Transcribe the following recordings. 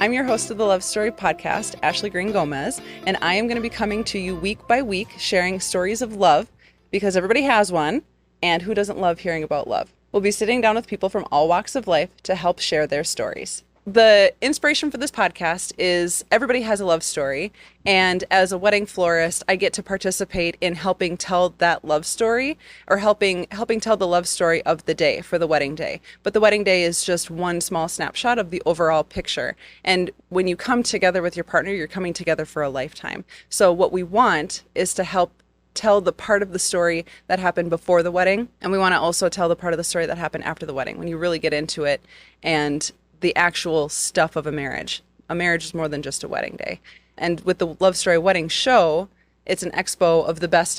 I'm your host of the Love Story podcast, Ashley Green Gomez, and I am going to be coming to you week by week sharing stories of love because everybody has one, and who doesn't love hearing about love? We'll be sitting down with people from all walks of life to help share their stories. The inspiration for this podcast is everybody has a love story, and as a wedding florist, I get to participate in helping tell that love story, or helping tell the love story of the day for the wedding day. But the wedding day is just one small snapshot of the overall picture. And when you come together with your partner, you're coming together for a lifetime. So what we want is to help tell the part of the story that happened before the wedding, and we want to also tell the part of the story that happened after the wedding, when you really get into it and the actual stuff of a marriage. A marriage is more than just a wedding day. And with the Love Story Wedding Show, it's an expo of the best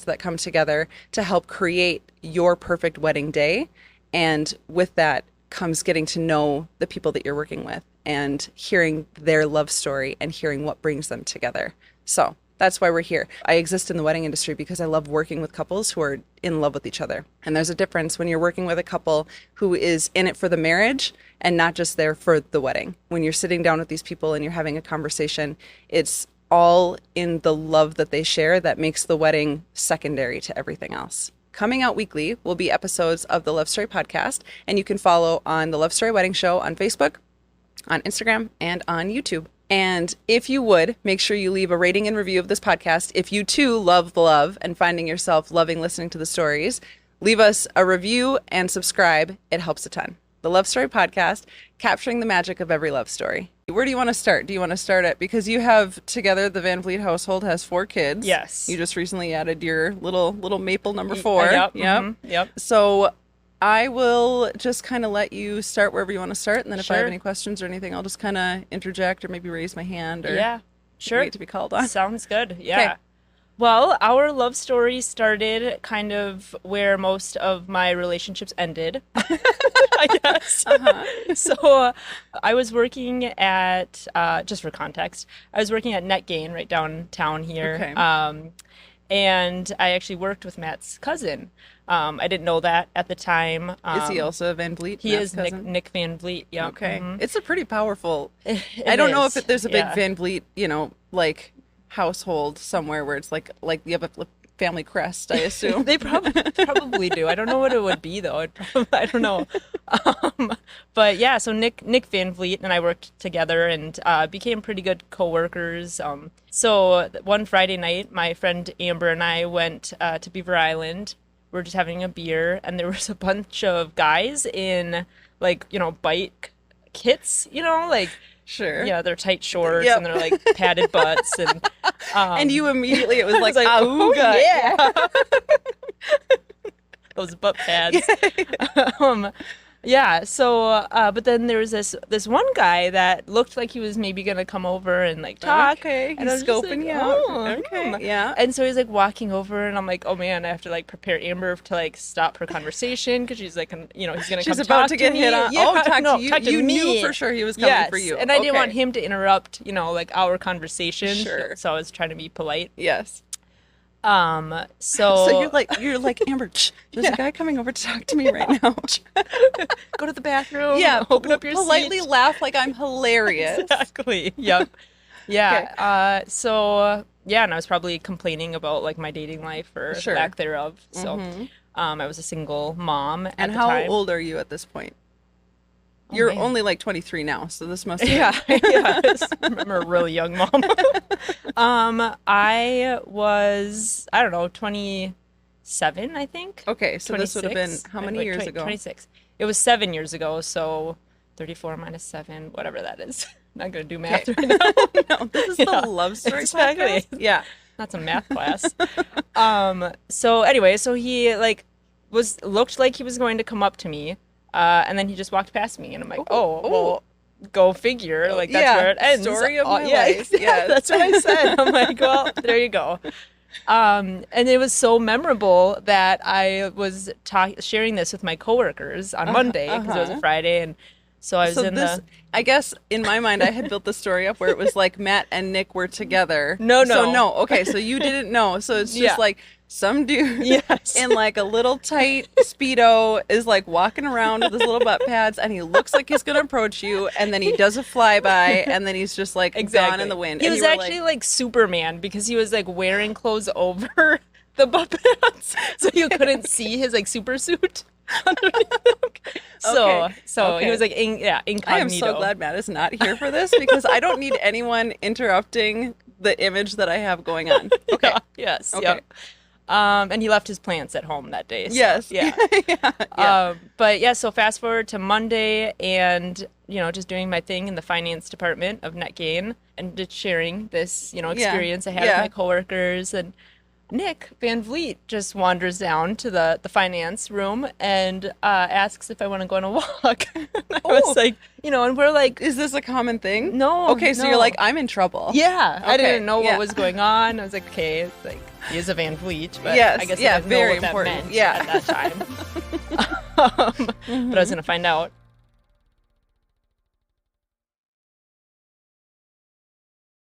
that come together to help create your perfect wedding day. And with that comes getting to know the people that you're working with and hearing their love story and hearing what brings them together. So that's why we're here. I exist in the wedding industry because I love working with couples who are in love with each other. And there's a difference when you're working with a couple who is in it for the marriage and not just there for the wedding. When you're sitting down with these people and you're having a conversation, it's all in the love that they share that makes the wedding secondary to everything else. Coming out weekly will be episodes of the Love Story podcast, and you can follow on the Love Story Wedding Show on Facebook, on Instagram, and on YouTube. And if you would, make sure you leave a rating and review of this podcast. If you too love the love and finding yourself loving listening to the stories, leave us a review and subscribe. It helps a ton. The Love Story podcast, capturing the magic of every love story. Where do you want to start? Do you want to start it? Because you have together, the Van Vliet household has 4 kids. Yes. You just recently added your little maple number 4. Yep. Yep. Mm-hmm. Yep. So I will just kind of let you start wherever you want to start. And then if I have Sure. any questions or anything, I'll just kind of interject or maybe raise my hand or Yeah. Sure. wait to be called on. Sounds good. Yeah. Okay. Well, our love story started kind of where most of my relationships ended, I guess. So I was working at, just for context, I was working at NetGain right downtown here. Okay. And I actually worked with Matt's cousin. I didn't know that at the time. Is he also a Van Vliet? He Matt's is cousin? Nick Van Vliet. Yeah. Okay. Mhm. It's a pretty powerful, It I don't know is. if there's a big Yeah. Van Vliet, like household somewhere where it's like you have a family crest, I assume. They probably do. I don't know what it would be though. I don't know. But yeah, so Nick Van Vliet and I worked together and became pretty good coworkers. So one Friday night, my friend Amber and I went to Beaver Island. We were just having a beer, and there was a bunch of guys in bike kits, like. Sure. Yeah, they're tight shorts Yep. and they're like padded butts And you immediately, it was like, like, oh, "Auga." yeah. Those butt pads. Yeah, so but then there was this one guy that looked like he was maybe gonna come over and like talk. Okay, and I he's was just scoping like, you out. "Oh, Okay, yeah. And so he's like walking over, and I'm like, oh man, I have to like prepare Amber to like stop her conversation because she's like, he's gonna She's come about talk to get me. hit on. Yeah, Oh, talk no, to you. talk to You me. knew for sure he was coming Yes, for you. and I didn't Okay. want him to interrupt, like our conversation. Sure. So I was trying to be polite. Yes. So So you're like Amber. There's a guy coming over to talk to me right now. go to the bathroom. Yeah, open up your politely seat. laugh like I'm hilarious. Exactly. Yep. Yeah. And I was probably complaining about like my dating life or Sure. lack thereof. So, I was a single mom at And the how time. old are you at this point? Oh, You're man. only like 23 now, so this must. Yeah. I'm a really young mom. I was, I don't know, 27, I think. Okay, so this would have been 26? how many Wait, years ago? 26. It was 7 years ago, so 34 minus 7, whatever that is. Not gonna do math right now. No, this is Yeah, the love story exactly. podcast. Yeah. Not some math class. So anyway, so he like looked like he was going to come up to me, and then he just walked past me, and I'm like, well, go figure. Like that's where it ends. Story of my yeah, life. Yes. that's what I said. I'm like, well, there you go. And it was so memorable that I was sharing this with my coworkers on Monday because it was a Friday, and so I was I guess in my mind I had built the story up where it was like Matt and Nick were together. No. So no. Okay, so you didn't know. So it's just Yeah. like some dude Yes. in like a little tight Speedo is like walking around with his little butt pads, and he looks like he's gonna approach you, and then he does a flyby, and then he's just like gone in the wind. He And was you were actually like Superman because he was like wearing clothes over the butt pads, so you couldn't see his like super suit underneath them. So he was like incognito. I am so glad Matt is not here for this because I don't need anyone interrupting the image that I have going on. Okay. Yes. Okay. Yep. And he left his plants at home that day. So, Yes. Yeah. Yeah. But yeah, so fast forward to Monday and, just doing my thing in the finance department of NetGain and just sharing this, experience I had with my coworkers. And Nick Van Vliet just wanders down to the finance room and asks if I want to go on a walk. I was like, and we're like, Is this a common thing? No. Okay, so you're like, I'm in trouble. yeah, I Okay, didn't know yeah. what was going on. I was like, okay, it's like, he is a Van Vliet, but Yes, I guess yeah, I didn't know very what that important. meant Yeah. at that time. But I was going to find out.